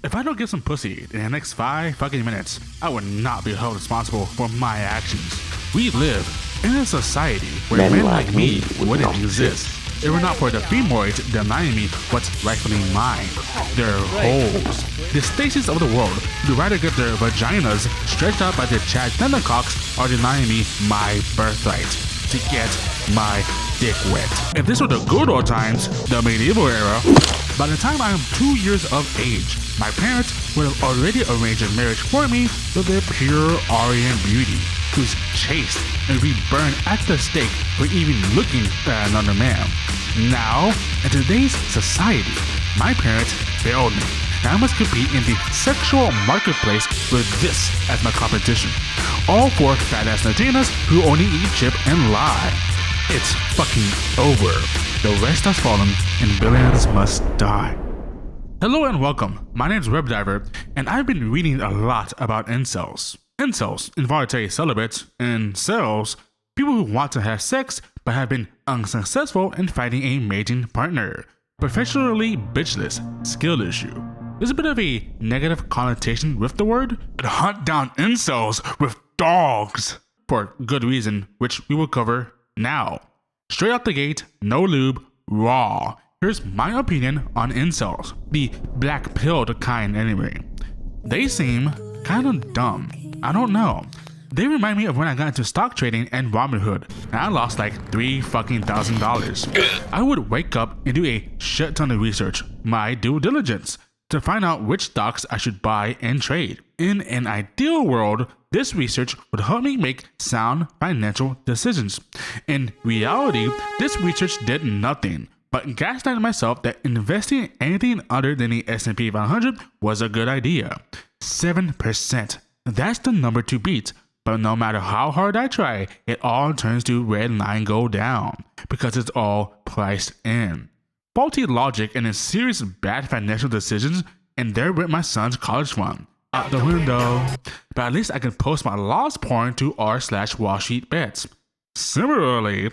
If I don't get some pussy in the next 5 fucking minutes, I would not be held responsible for my actions. We live in a society where men like me wouldn't exist. If it were not for the femoids denying me what's rightfully mine. They're holes. The stations of the world would rather get their vaginas stretched out by their Chad Thundercocks are denying me my birthright to get my dick wet. If this were the good old times, the medieval era, by the time I am 2 years of age, my parents would have already arranged a marriage for me with their pure Aryan beauty, who's chaste and be burned at the stake for even looking at another man. Now, in today's society, my parents failed me, and I must compete in the sexual marketplace with this as my competition. All four fat-ass Latinas who only eat chip and lie. It's fucking over. The rest has fallen, and billions must die. Hello and welcome. My name is WebDiver, and I've been reading a lot about incels. Incels, involuntary celibates, incels, people who want to have sex but have been unsuccessful in finding a mating partner. Professionally bitchless skill issue. There's a bit of a negative connotation with the word, but hunt down incels with dogs for good reason, which we will cover now. Straight out the gate, no lube, raw. Here's my opinion on incels, the black-pilled kind anyway. They seem kind of dumb. I don't know. They remind me of when I got into stock trading and Robinhood, and I lost like $3,000. I would wake up and do a shit ton of research, my due diligence, to find out which stocks I should buy and trade. In an ideal world, this research would help me make sound financial decisions. In reality, this research did nothing but gaslighted myself that investing in anything other than the S&P 500 was a good idea. 7%. That's the number to beat. But no matter how hard I try, it all turns to red line go down because it's all priced in. Faulty logic and a serious bad financial decisions, and there went my son's college fund. Out the window. But at least I can post my lost porn to r/Wall Street Bets. Similarly,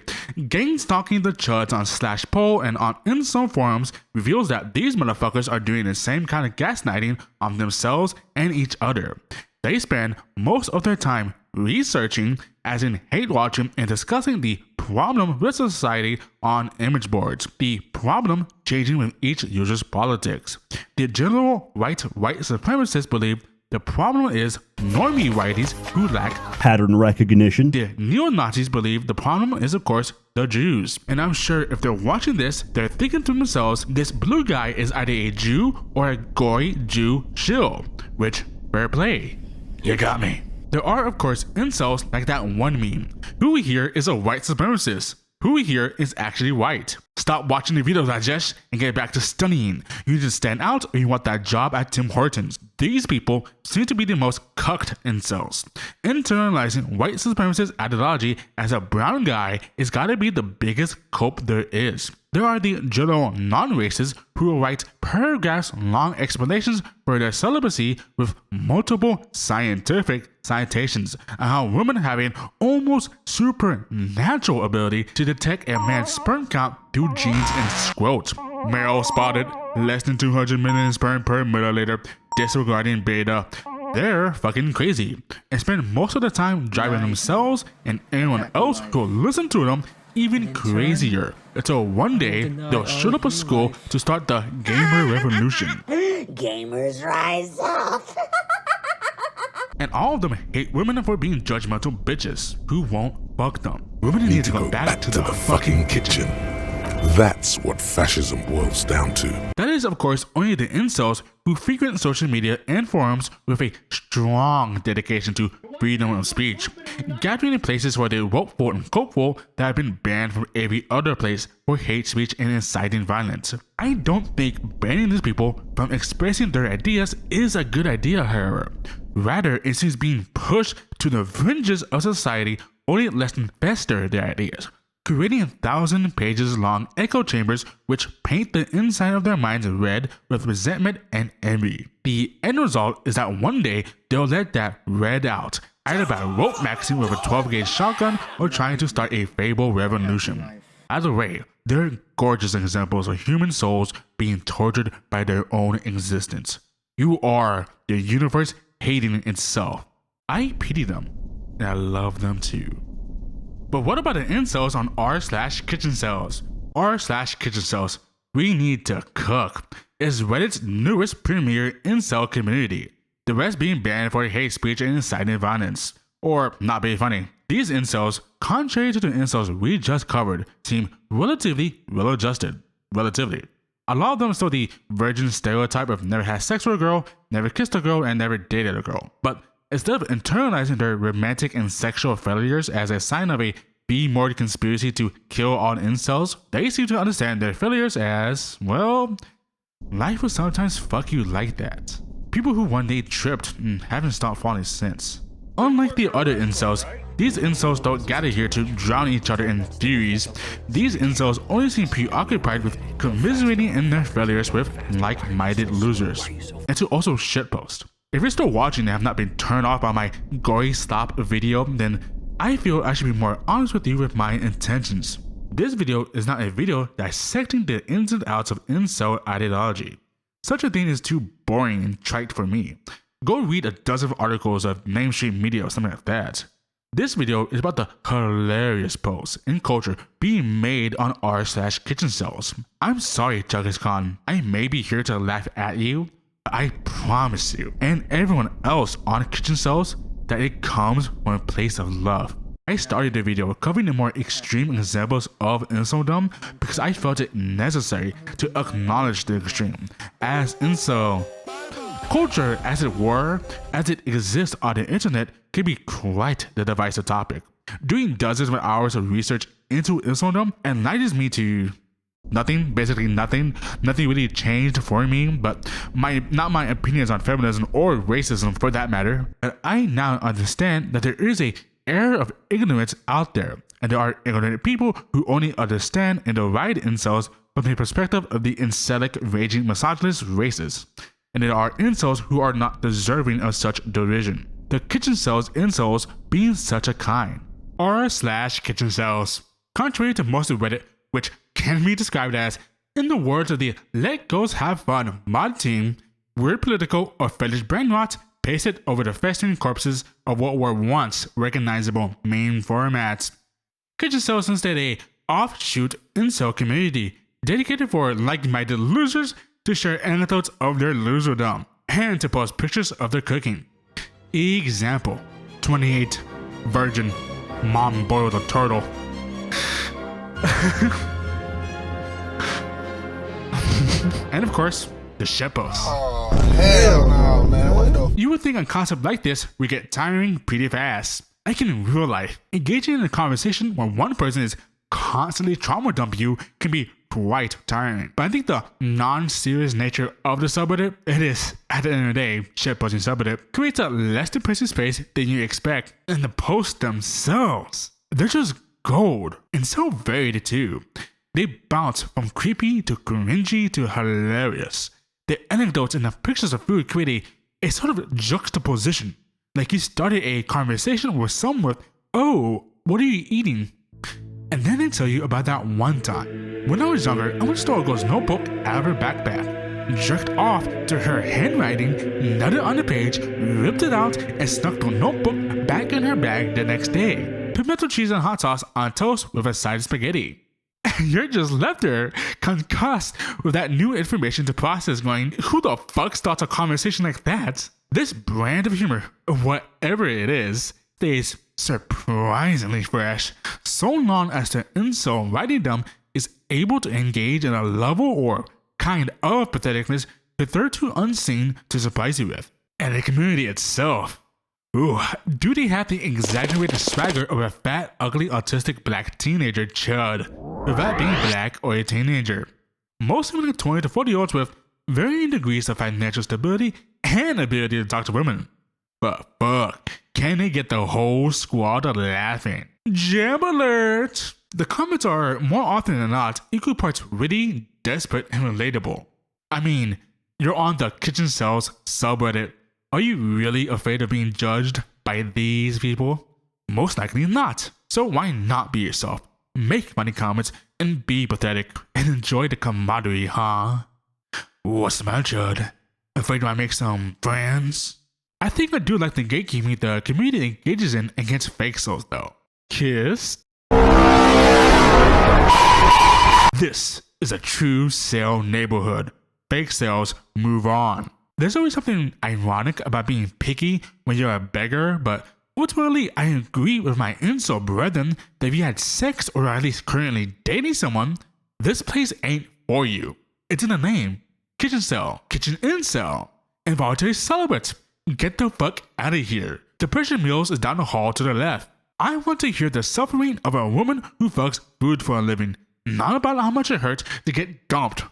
gang stalking the chuds on /poll and on incel forums reveals that these motherfuckers are doing the same kind of gaslighting on themselves and each other. They spend most of their time researching, as in hate watching and discussing the problem with society on image boards, the problem changing with each user's politics. The general white supremacists believe the problem is normie whiteys who lack pattern recognition. The neo-Nazis believe the problem is, of course, the Jews. And I'm sure if they're watching this, they're thinking to themselves, this blue guy is either a Jew or a gory Jew shill. Which, fair play. You got me. There are, of course, incels like that one meme. Who we hear is a white supremacist. Who we hear is actually white. Stop watching the video, Rajesh, and get back to studying. You need to stand out or you want that job at Tim Hortons. These people seem to be the most cucked incels. Internalizing white supremacist ideology as a brown guy is gotta be the biggest cope there is. There are the general non-racists who will write paragraphs-long explanations for their celibacy with multiple scientific citations on how women have an almost supernatural ability to detect a man's sperm count through genes and scrot. Male spotted, less than 200 million sperm per milliliter, disregarding beta. They're fucking crazy and spend most of the time driving themselves and anyone else who will listen to them even crazier, until one day they'll shoot up a school to start the gamer revolution. Gamers rise up. And all of them hate women for being judgmental bitches who won't fuck them. Women need to go back to the fucking kitchen. That's what fascism boils down to. That is, of course, only the incels who frequent social media and forums with a strong dedication to freedom of speech, gathering in places where they vote for and cope for that have been banned from every other place for hate speech and inciting violence. I don't think banning these people from expressing their ideas is a good idea, however. Rather, it seems being pushed to the fringes of society only lets them fester their ideas, creating 1,000 pages long echo chambers which paint the inside of their minds red with resentment and envy. The end result is that one day they'll let that red out, either by rope maxing with a 12-gauge shotgun or trying to start a fable revolution. Either way, they're gorgeous examples of human souls being tortured by their own existence. You are the universe hating itself. I pity them, and I love them too. But what about the incels on r/Kitchencels? r/Kitchencels, we need to cook, is Reddit's newest premier incel community. The rest being banned for hate speech and inciting violence. Or not being funny. These incels, contrary to the incels we just covered, seem relatively well-adjusted. Relatively. A lot of them still the virgin stereotype of never had sex with a girl, never kissed a girl, and never dated a girl. But instead of internalizing their romantic and sexual failures as a sign of a B-mode conspiracy to kill all incels, they seem to understand their failures as, well, life will sometimes fuck you like that. People who one day tripped and haven't stopped falling since. Unlike the other incels, these incels don't gather here to drown each other in theories. These incels only seem preoccupied with commiserating in their failures with like-minded losers, and to also shitpost. If you're still watching and have not been turned off by my gory stop video, then I feel I should be more honest with you with my intentions. This video is not a video dissecting the ins and outs of incel ideology. Such a thing is too boring and trite for me. Go read a dozen articles of mainstream media or something like that. This video is about the hilarious posts and culture being made on r/Kitchencels. I'm sorry, Chuggis Khan. I may be here to laugh at you, but I promise you and everyone else on Kitchencels that it comes from a place of love. I started the video covering the more extreme examples of inceldom because I felt it necessary to acknowledge the extreme, as incel culture, as it were, as it exists on the internet, can be quite the divisive topic. Doing dozens of hours of research into inceldom enlightens me to nothing, basically nothing. Nothing really changed for me, but not my opinions on feminism or racism for that matter. And I now understand that there is a air of ignorance out there, and there are ignorant people who only understand and deride incels from the perspective of the incelic, raging, misogynist races. And there are incels who are not deserving of such derision. The Kitchencels incels being such a kind. r/Kitchencels. Contrary to most of Reddit, which can be described as, in the words of the Let Ghosts Have Fun mod team, weird political or fetish brain rot pasted over the festering corpses of what were once recognizable meme formats. Kitchencels is instead a offshoot incel community dedicated for like-minded losers to share anecdotes of their loserdom and to post pictures of their cooking. Example: 28, virgin, mom boiled a turtle. And of course, the shitpost. Oh, hell no, man. What the? You would think a concept like this would get tiring pretty fast. Like in real life, engaging in a conversation where one person is constantly trauma dumping you can be quite tiring. But I think the non-serious nature of the subreddit, it is, at the end of the day, shitposting subreddit, creates a less depressing space than you expect. And the posts themselves, they're just gold, and so varied too. They bounce from creepy to cringy to hilarious. The anecdotes and the pictures of food create a sort of juxtaposition. Like you started a conversation with someone, oh, what are you eating? And then they tell you about that one time. When I was younger, I would stole a girl's notebook out of her backpack, jerked off to her handwriting, nutted on the page, ripped it out, and snuck the notebook back in her bag the next day. Pimento cheese and hot sauce on toast with a side of spaghetti. And you're just left there, concussed with that new information to process, going, who the fuck starts a conversation like that? This brand of humor, whatever it is, stays surprisingly fresh, so long as the incel writing them is able to engage in a level or kind of patheticness hitherto unseen to surprise you with. And the community itself, ooh, do they have the exaggerated swagger of a fat, ugly, autistic black teenager chud, without being black or a teenager. Most of the 20 to 40-year-olds with varying degrees of financial stability and ability to talk to women. But fuck, can they get the whole squad laughing? Jam alert! The comments are, more often than not, equal parts witty, desperate, and relatable. I mean, you're on the Kitchencels subreddit. Are you really afraid of being judged by these people? Most likely not. So why not be yourself? make funny comments, and be pathetic and enjoy the camaraderie, huh? What's the matter? Afraid I make some friends? I think I do like the gatekeeping the community engages in against fake souls, though. Kiss? This is a true sale neighborhood. Fake sales move on. There's always something ironic about being picky when you're a beggar, but ultimately I agree with my incel brethren that if you had sex or at least currently dating someone, this place ain't for you. It's in the name. Kitchencel, kitchen incel, involuntary celibate. Get the fuck out of here. Depression Mills is down the hall to the left. I want to hear the suffering of a woman who fucks food for a living, not about how much it hurts to get dumped.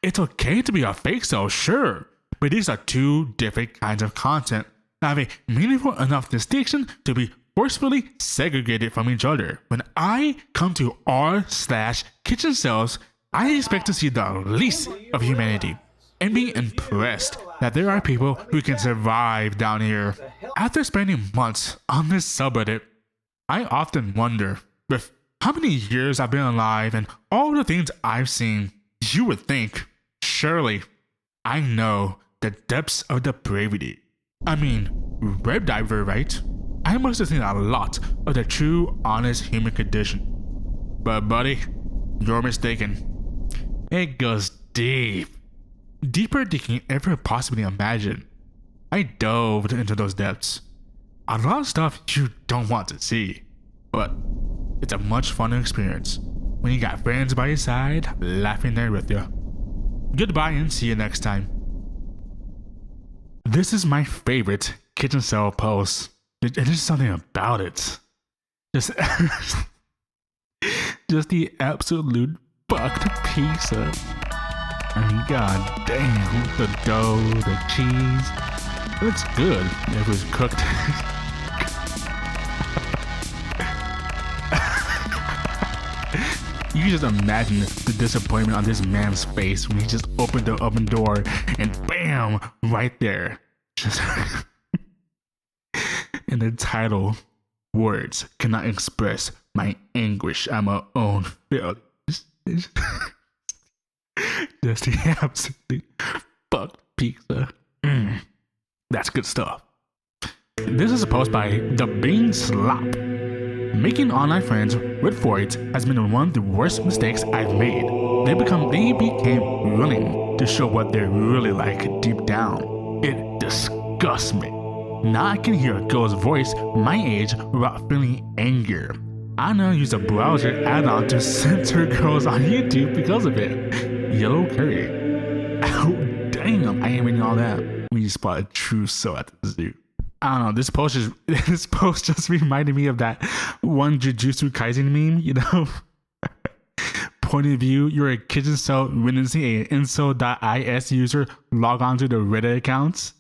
It's okay to be a fake cell, sure, but these are two different kinds of content that have a meaningful enough distinction to be forcefully segregated from each other. When I come to r/Kitchencels, I expect to see the least of humanity and be impressed that there are people who can survive down here. After spending months on this subreddit, I often wonder, with how many years I've been alive and all the things I've seen, you would think, surely, I know the depths of depravity. I mean, web diver, right? I must have seen a lot of the true, honest human condition. But buddy, you're mistaken. It goes deep. Deeper than you can ever possibly imagine. I dove into those depths. A lot of stuff you don't want to see. But it's a much funner experience when you got friends by your side laughing there with you. Goodbye and see you next time. This is my favorite Kitchencel post. There's something about it. Just, just the absolute fucked pizza. I mean, god damn, the dough, the cheese. It looks good if it was cooked. You can just imagine the disappointment on this man's face when he just opened the oven door and bam, right there. Just in the title, words cannot express my anguish at my own failures. Just the absolute fucked pizza. That's good stuff. This is a post by The Bean Slop. Making online friends with foids has been one of the worst mistakes I've made. They became willing to show what they're really like deep down. It disgusts me. Now I can hear a girl's voice my age without feeling anger. I now use a browser add-on to censor girls on YouTube because of it. Yellow curry. Oh damn, I ain't reading all that. We just spot a true soul at the zoo. I don't know, this post just reminded me of that one Jujutsu Kaisen meme, you know? Point of view, you're a Kitchencel witnessing a incel.is user log on to the Reddit accounts.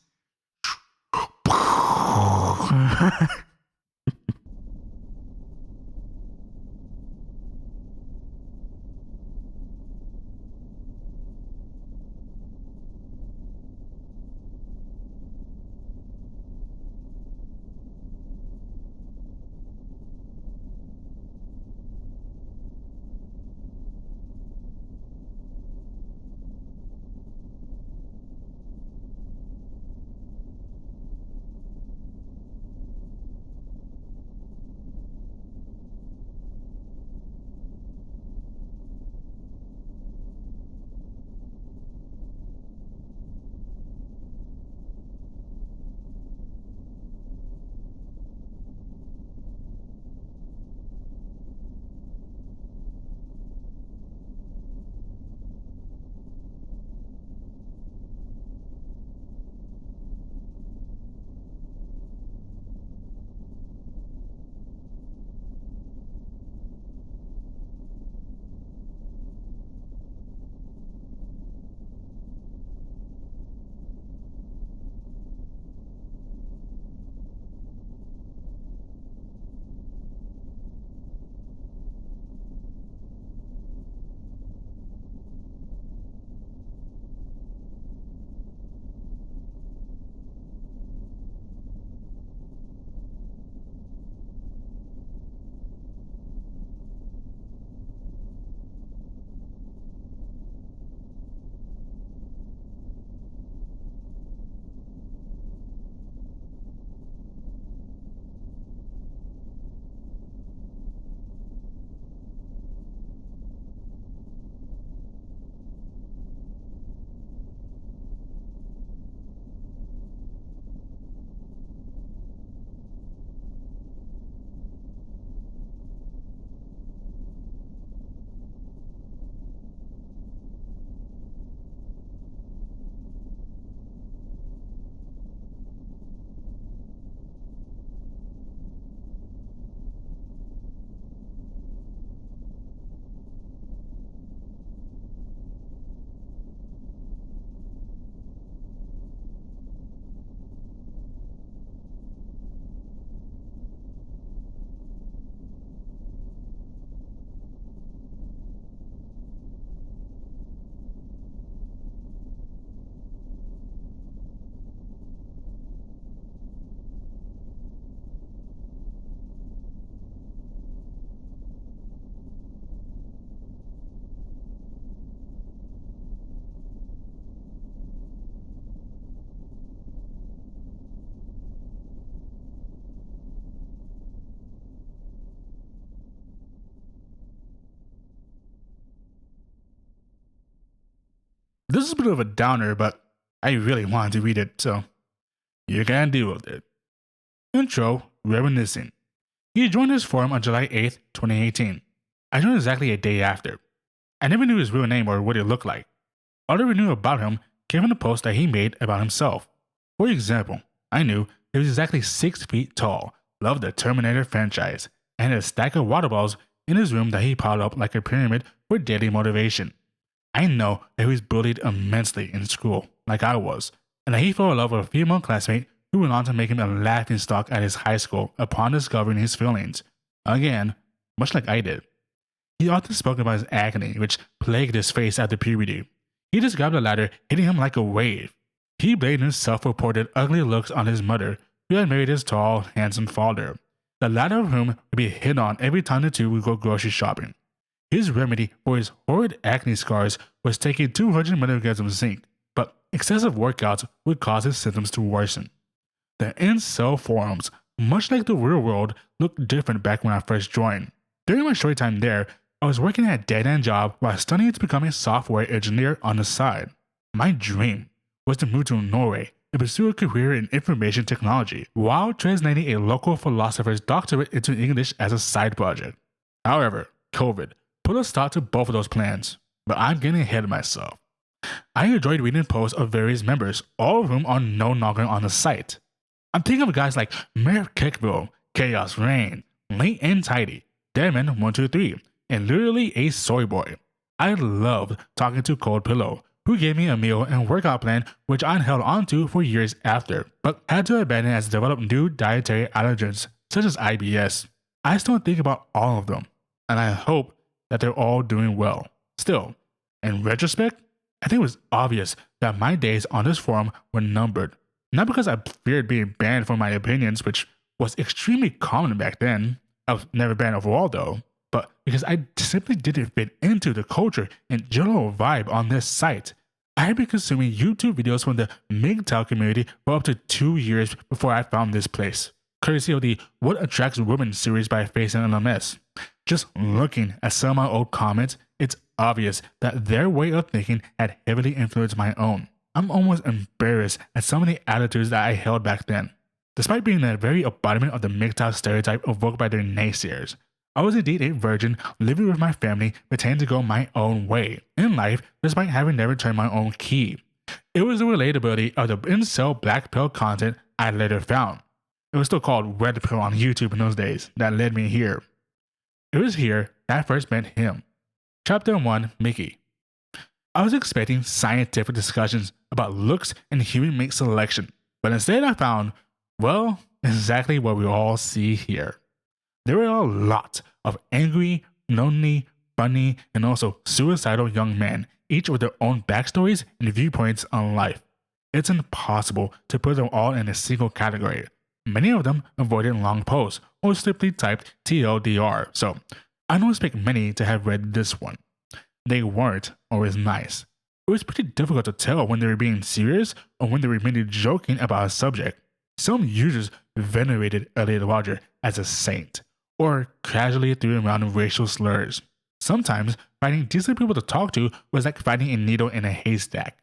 This is a bit of a downer, but I really wanted to read it, so you can deal with it. Intro, reminiscing. He joined this forum on July 8th, 2018. I joined exactly a day after. I never knew his real name or what he looked like. All I knew about him came from the post that he made about himself. For example, I knew he was exactly 6 feet tall, loved the Terminator franchise, and had a stack of water balls in his room that he piled up like a pyramid for daily motivation. I know that he was bullied immensely in school, like I was, and that he fell in love with a female classmate who went on to make him a laughingstock at his high school upon discovering his feelings. Again, much like I did. He often spoke about his acne, which plagued his face after puberty. He described the latter hitting him like a wave. He blamed his self-reported ugly looks on his mother, who had married his tall, handsome father, the latter of whom would be hit on every time the two would go grocery shopping. His remedy for his horrid acne scars was taking 200 milligrams of zinc, but excessive workouts would cause his symptoms to worsen. The Incel forums, much like the real world, looked different back when I first joined. During my short time there, I was working at a dead-end job while studying to become a software engineer on the side. My dream was to move to Norway and pursue a career in information technology while translating a local philosopher's doctorate into English as a side project. However, COVID put a stop to both of those plans, but I'm getting ahead of myself. I enjoyed reading posts of various members, all of whom are no longer on the site. I'm thinking of guys like Mayor Kickville, Chaos Rain, Late and Tidy, Deadman123, and literally a soy boy. I loved talking to Cold Pillow, who gave me a meal and workout plan which I held onto for years after, but had to abandon as I developed new dietary allergens, such as IBS. I still think about all of them, and I hope that they're all doing well. Still, in retrospect, I think it was obvious that my days on this forum were numbered. Not because I feared being banned for my opinions, which was extremely common back then. I was never banned overall though, but because I simply didn't fit into the culture and general vibe on this site. I had been consuming YouTube videos from the MGTOW community for up to 2 years before I found this place, courtesy of the What Attracts Women series by Face and LMS. Just looking at some of my old comments, it's obvious that their way of thinking had heavily influenced my own. I'm almost embarrassed at some of the attitudes that I held back then. Despite being the very embodiment of the MGTOW stereotype evoked by their naysayers, I was indeed a virgin living with my family, pretending to go my own way in life despite having never turned my own key. It was the relatability of the incel black pill content I later found. It was still called red pill on YouTube in those days that led me here. It was here that I first met him. Chapter 1, Mickey. I was expecting scientific discussions about looks and human mate selection, but instead I found, well, exactly what we all see here. There were a lot of angry, lonely, funny, and also suicidal young men, each with their own backstories and viewpoints on life. It's impossible to put them all in a single category. Many of them avoided long posts or simply typed TLDR, so I don't expect many to have read this one. They weren't always nice. It was pretty difficult to tell when they were being serious or when they were merely joking about a subject. Some users venerated Elliot Rodger as a saint, or casually threw around racial slurs. Sometimes finding decent people to talk to was like finding a needle in a haystack.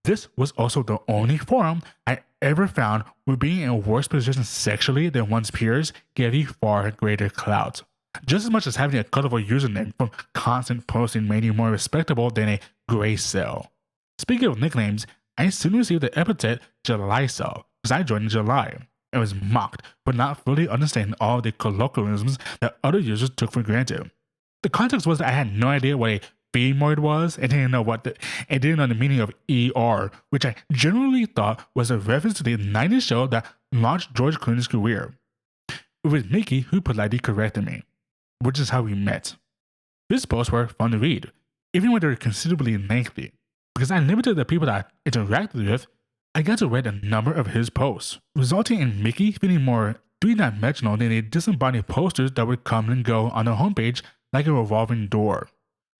This was also the only forum I ever found where being in a worse position sexually than one's peers gave you far greater clout. Just as much as having a colorful username from constant posting made you more respectable than a gray cell. Speaking of nicknames, I soon received the epithet July Cell because I joined in July and was mocked for not fully understanding all the colloquialisms that other users took for granted. The context was that I had no idea what a femoid was and didn't know the meaning of ER, which I generally thought was a reference to the 90s show that launched George Clooney's career. It was Mickey who politely corrected me, which is how we met. His posts were fun to read, even when they were considerably lengthy. Because I limited the people that I interacted with, I got to read a number of his posts, resulting in Mickey feeling more three-dimensional than the disembodied posters that would come and go on the homepage like a revolving door.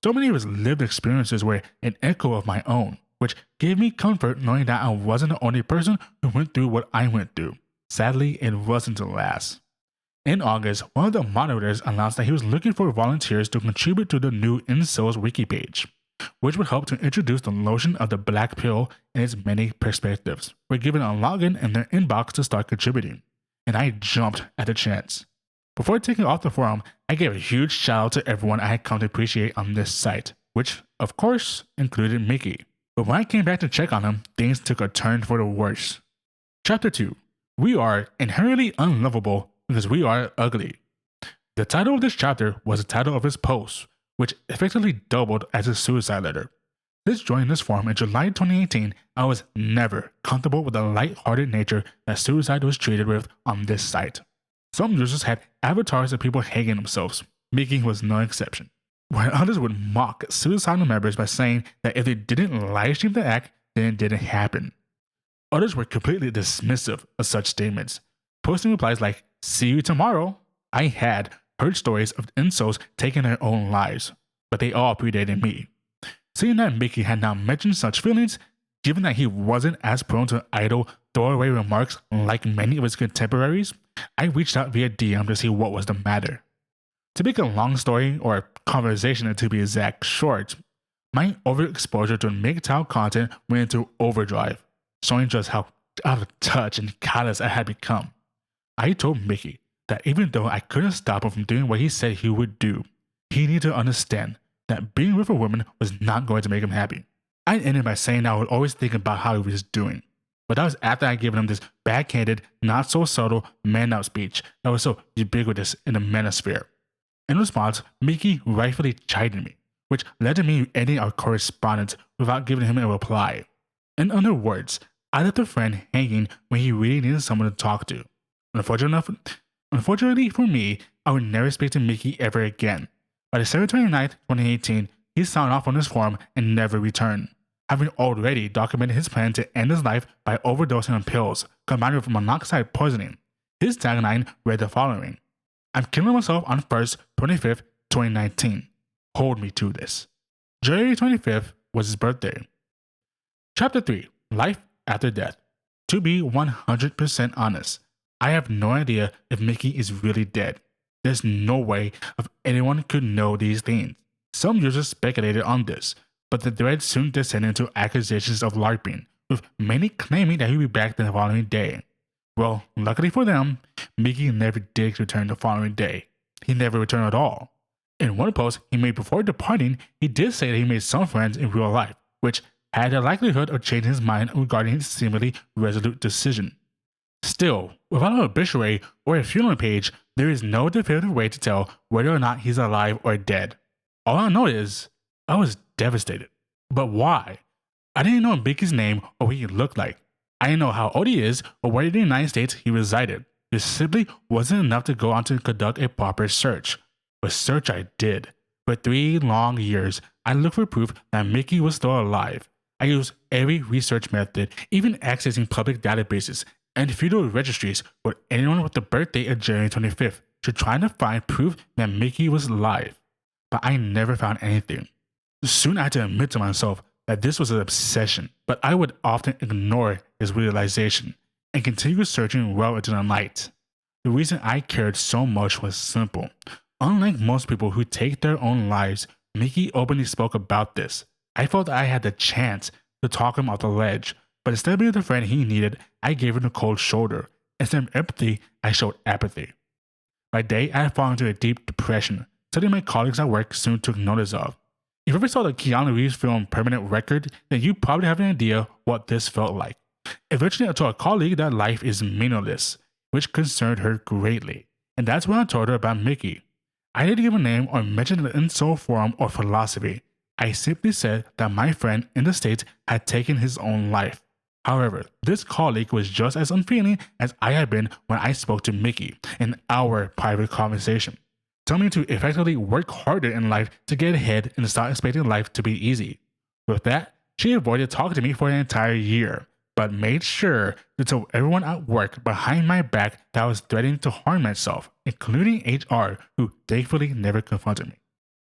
So many of his lived experiences were an echo of my own, which gave me comfort knowing that I wasn't the only person who went through what I went through. Sadly, it wasn't to last. In August, one of the moderators announced that he was looking for volunteers to contribute to the new Incels wiki page, which would help to introduce the notion of the black pill and its many perspectives, were given a login in their inbox to start contributing, and I jumped at the chance. Before taking off the forum, I gave a huge shout out to everyone I had come to appreciate on this site, which, of course, included Mickey. But when I came back to check on him, things took a turn for the worse. Chapter 2. We are inherently unlovable because we are ugly. The title of this chapter was the title of his post, which effectively doubled as a suicide letter. Since joining this forum in July 2018, I was never comfortable with the light-hearted nature that suicide was treated with on this site. Some users had avatars of people hanging themselves. Mickey was no exception. While others would mock suicidal members by saying that if they didn't livestream the act, then it didn't happen. Others were completely dismissive of such statements, posting replies like, "See you tomorrow." I had heard stories of incels taking their own lives, but they all predated me. Seeing that Mickey had not mentioned such feelings, given that he wasn't as prone to idle, throwaway remarks like many of his contemporaries, I reached out via DM to see what was the matter. To make a long story, or conversation to be exact, short, my overexposure to MGTOW content went into overdrive, showing just how out of touch and callous I had become. I told Mickey that even though I couldn't stop him from doing what he said he would do, he needed to understand that being with a woman was not going to make him happy. I ended by saying I would always think about how he was doing, but that was after I had given him this backhanded, not so subtle man-up speech that was so ubiquitous in the manosphere. In response, Mickey rightfully chided me, which led to me ending our correspondence without giving him a reply. In other words, I left a friend hanging when he really needed someone to talk to. Unfortunately for me, I would never speak to Mickey ever again. By December 29th, 2018, he signed off on his forum and never returned, having already documented his plan to end his life by overdosing on pills combined with monoxide poisoning. His tagline read the following: "I'm killing myself on 1st, 25th, 2019. Hold me to this." January 25th was his birthday. Chapter 3. Life After Death. To be 100% honest, I have no idea if Mickey is really dead. There's no way of anyone could know these things. Some users speculated on this, but the thread soon descended into accusations of LARPing, with many claiming that he'd be back the following day. Well, luckily for them, Mickey never did return the following day. He never returned at all. In one post he made before departing, he did say that he made some friends in real life, which had the likelihood of changing his mind regarding his seemingly resolute decision. Still, without an obituary or a funeral page, there is no definitive way to tell whether or not he's alive or dead. All I know is, I was devastated. But why? I didn't know Mickey's name or what he looked like. I didn't know how old he is or where in the United States he resided. This simply wasn't enough to go on to conduct a proper search. But search I did. For 3 long years, I looked for proof that Mickey was still alive. I used every research method, even accessing public databases and feudal registries for anyone with the birthday of January 25th to try to find proof that Mickey was alive. But I never found anything. Soon I had to admit to myself that this was an obsession, but I would often ignore his realization and continue searching well into the night. The reason I cared so much was simple. Unlike most people who take their own lives, Mickey openly spoke about this. I felt that I had the chance to talk him off the ledge, but instead of being the friend he needed, I gave him a cold shoulder. Instead of empathy, I showed apathy. By day, I had fallen into a deep depression, something my colleagues at work soon took notice of. If you ever saw the Keanu Reeves film Permanent Record, then you probably have an idea what this felt like. Eventually, I told a colleague that life is meaningless, which concerned her greatly, and that's when I told her about Mickey. I didn't give a name or mention the Incel forum or philosophy. I simply said that my friend in the States had taken his own life. However, this colleague was just as unfeeling as I had been when I spoke to Mickey in our private conversation, telling me to effectively work harder in life to get ahead and stop expecting life to be easy. With that, she avoided talking to me for an entire year, but made sure to tell everyone at work behind my back that I was threatening to harm myself, including HR, who thankfully never confronted me.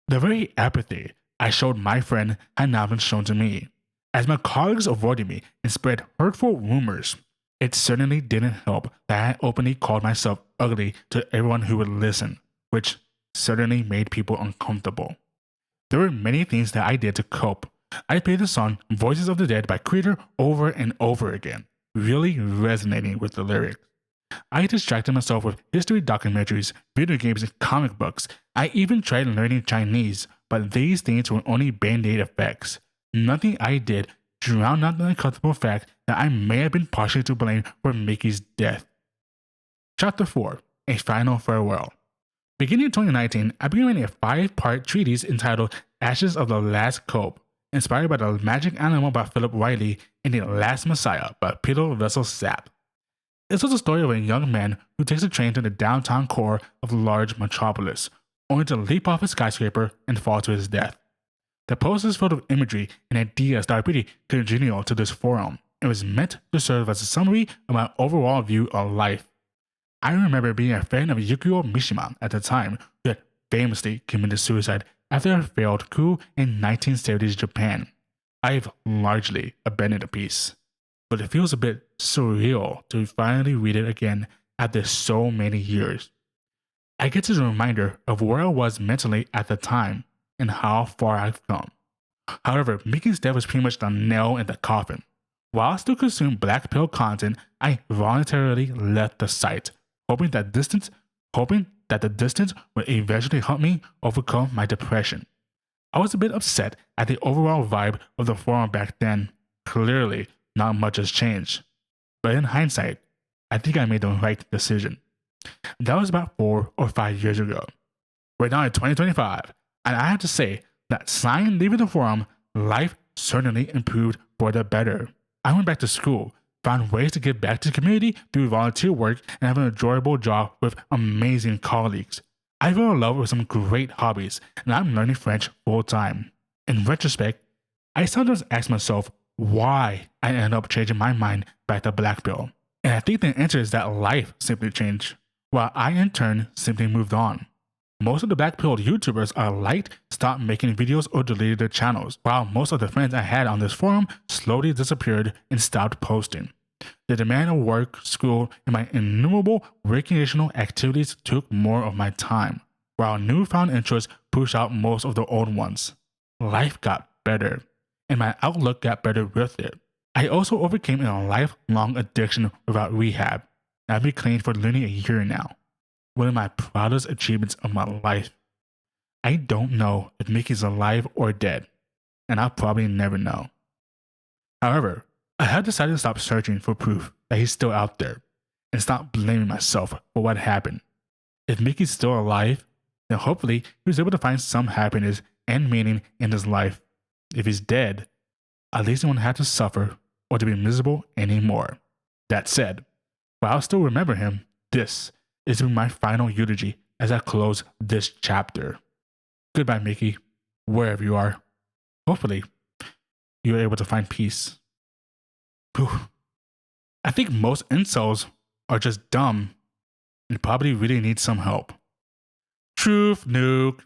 The very apathy I showed my friend had now been shown to me. As my colleagues avoided me and spread hurtful rumors, it certainly didn't help that I openly called myself ugly to everyone who would listen, which certainly made people uncomfortable. There were many things that I did to cope, I played the song Voices of the Dead by Creator over and over again, really resonating with the lyrics. I distracted myself with history documentaries, video games, and comic books. I even tried learning Chinese, but these things were only band-aid effects. Nothing I did drowned out the uncomfortable fact that I may have been partially to blame for Mickey's death. Chapter 4: A Final Farewell. Beginning in 2019, I began writing a 5-part treatise entitled Ashes of the Last Cope, inspired by The Magic Animal by Philip Riley and The Last Messiah by Peter Russell Sapp. This was a story of a young man who takes a train to the downtown core of a large metropolis, only to leap off a skyscraper and fall to his death. The post is filled with imagery and ideas that are pretty congenial to this forum. It was meant to serve as a summary of my overall view of life. I remember being a fan of Yukio Mishima at the time, who had famously committed suicide after a failed coup in 1970s Japan. I've largely abandoned the piece, but it feels a bit surreal to finally read it again after so many years. I get as a reminder of where I was mentally at the time and how far I've come. However, Mickey's death was pretty much the nail in the coffin. While I still consumed black pill content, I voluntarily left the site, hoping that the distance would eventually help me overcome my depression. I was a bit upset at the overall vibe of the forum back then. Clearly, not much has changed. But in hindsight, I think I made the right decision. That was about 4 or 5 years ago. We're now in 2025, and I have to say that since leaving the forum, life certainly improved for the better. I went back to school, found ways to give back to the community through volunteer work, and have an enjoyable job with amazing colleagues. I fell in love with some great hobbies, and I'm learning French full time. In retrospect, I sometimes ask myself why I ended up changing my mind back to black pill. And I think the answer is that life simply changed, while I in turn simply moved on. Most of the black pill YouTubers I liked stopped making videos or deleted their channels, while most of the friends I had on this forum slowly disappeared and stopped posting. The demand of work, school, and my innumerable recreational activities took more of my time, while newfound interests pushed out most of the old ones. Life got better, and my outlook got better with it. I also overcame a lifelong addiction without rehab, and I've been clean for nearly a year now. One of my proudest achievements of my life. I don't know if Mickey's alive or dead, and I'll probably never know. However, I have decided to stop searching for proof that he's still out there, and stop blaming myself for what happened. If Mickey's still alive, then hopefully he was able to find some happiness and meaning in his life. If he's dead, at least he won't have to suffer or to be miserable anymore. That said, while I'll still remember him, this is my final eulogy as I close this chapter. Goodbye, Mickey, wherever you are. Hopefully, you're able to find peace. Whew. I think most incels are just dumb and probably really need some help. Truth nuke.